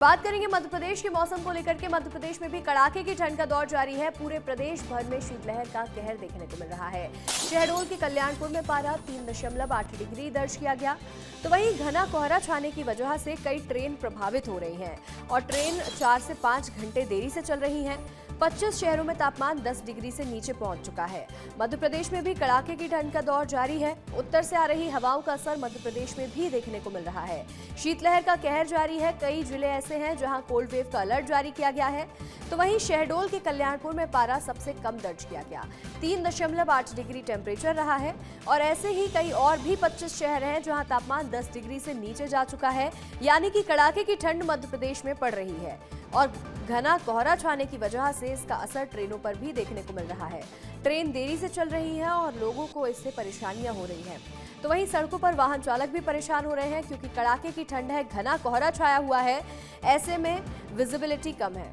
बात करेंगे मध्य प्रदेश के मौसम को लेकर के। मध्य प्रदेश में भी कड़ाके की ठंड का दौर जारी है। पूरे प्रदेश भर में शीतलहर का कहर देखने को मिल रहा है। शहडोल के कल्याणपुर में पारा 3.8 डिग्री दर्ज किया गया। तो वहीं घना कोहरा छाने की वजह से कई ट्रेन प्रभावित हो रही हैं और ट्रेन 4 से 5 घंटे देरी से चल रही हैं। 25 शहरों में तापमान 10 डिग्री से नीचे पहुंच चुका है। मध्य प्रदेश में भी कड़ाके की ठंड का दौर जारी है। उत्तर से आ रही हवाओं का असर मध्य प्रदेश में भी देखने को मिल रहा है। शीतलहर का कहर जारी है। कई जिले ऐसे हैं जहां कोल्ड वेव का अलर्ट जारी किया गया है। तो वहीं शहडोल के कल्याणपुर में पारा सबसे कम दर्ज किया गया। 3.8 डिग्री टेम्परेचर रहा है। और ऐसे ही कई और भी 25 शहर हैं जहां तापमान 10 डिग्री से नीचे जा चुका है। यानी कि कड़ाके की ठंड मध्य प्रदेश में पड़ रही है और घना कोहरा छाने की वजह से इसका असर ट्रेनों पर भी देखने को मिल रहा है। ट्रेन देरी से चल रही है और लोगों को इससे परेशानियां हो रही हैं। तो वहीं सड़कों पर वाहन चालक भी परेशान हो रहे हैं क्योंकि कड़ाके की ठंड है, घना कोहरा छाया हुआ है। ऐसे में विजिबिलिटी कम है।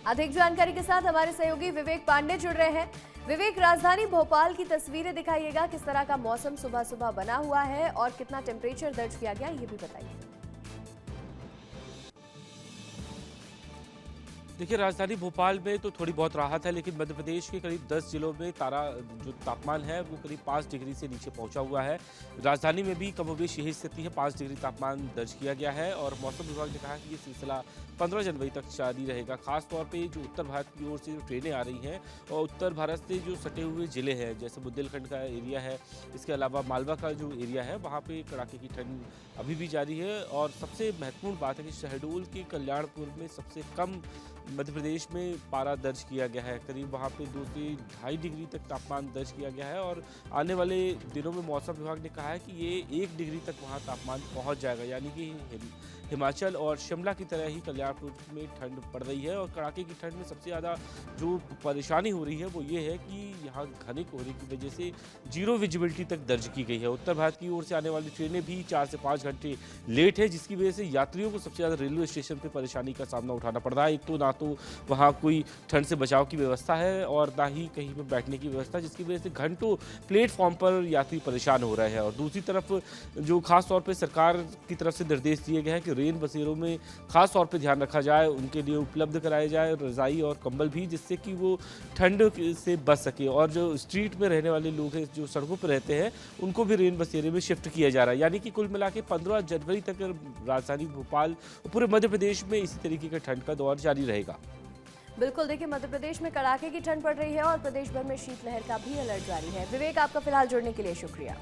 अधिक जानकारी के साथ हमारे सहयोगी विवेक पांडे जुड़ रहे हैं। विवेक, राजधानी भोपाल की तस्वीरें दिखाइएगा। किस तरह का मौसम सुबह सुबह बना हुआ है और कितना टेम्परेचर दर्ज किया गया, ये भी बताइए। देखिए, राजधानी भोपाल में तो थोड़ी बहुत राहत है, लेकिन मध्य प्रदेश के करीब 10 जिलों में जो तापमान है वो करीब 5 डिग्री से नीचे पहुंचा हुआ है। राजधानी में भी कमोबेश यही स्थिति है, 5 डिग्री तापमान दर्ज किया गया है। और मौसम विभाग ने कहा कि ये सिलसिला 15 जनवरी तक जारी रहेगा। खासतौर पर जो उत्तर भारत की ओर से जो ट्रेनें आ रही हैं और उत्तर भारत से जो सटे हुए ज़िले हैं, जैसे बुंदेलखंड का एरिया है, इसके अलावा मालवा का जो एरिया है, वहाँ पर कड़ाके की ठंड अभी भी जारी है। और सबसे महत्वपूर्ण बात है कि शहडोल के कल्याणपुर में सबसे कम मध्य प्रदेश में पारा दर्ज किया गया है। करीब वहाँ पे 2 से 2.5 डिग्री तक तापमान दर्ज किया गया है। और आने वाले दिनों में मौसम विभाग ने कहा है कि ये 1 डिग्री तक वहाँ तापमान पहुँच जाएगा। यानी कि हिमाचल और शिमला की तरह ही कल्याणपुर में ठंड पड़ रही है। और कड़ाके की ठंड में सबसे ज़्यादा जो परेशानी हो रही है वो ये है कि यहाँ घने कोहरे की वजह से 0 विजिबिलिटी तक दर्ज की गई है। उत्तर भारत की ओर से आने वाली ट्रेनें भी 4 से 5 घंटे लेट है, जिसकी वजह से यात्रियों को सबसे ज़्यादा रेलवे स्टेशन पर परेशानी का सामना उठाना पड़ रहा है। एक तो ना तो वहाँ कोई ठंड से बचाव की व्यवस्था है और ना ही कहीं पर बैठने की व्यवस्था, जिसकी वजह से घंटों प्लेटफॉर्म पर यात्री परेशान हो रहे हैं। और दूसरी तरफ जो खास तौर पे सरकार की तरफ से निर्देश दिए गए हैं कि रेन बसेरों में खास तौर पे ध्यान रखा जाए, उनके लिए उपलब्ध कराए जाए रज़ाई और कंबल भी, जिससे कि वो ठंड से बच सके। और जो स्ट्रीट में रहने वाले लोग हैं, जो सड़कों पर रहते हैं, उनको भी रेन बसेरे में शिफ्ट किया जा रहा है। यानी कि कुल मिला के 15 जनवरी तक राजधानी भोपाल और पूरे मध्य प्रदेश में इसी तरीके का ठंड का दौर जारी रहेगा। बिल्कुल, देखिए मध्य प्रदेश में कड़ाके की ठंड पड़ रही है और प्रदेश भर में शीतलहर का भी अलर्ट जारी है। विवेक, आपका फिलहाल जुड़ने के लिए शुक्रिया।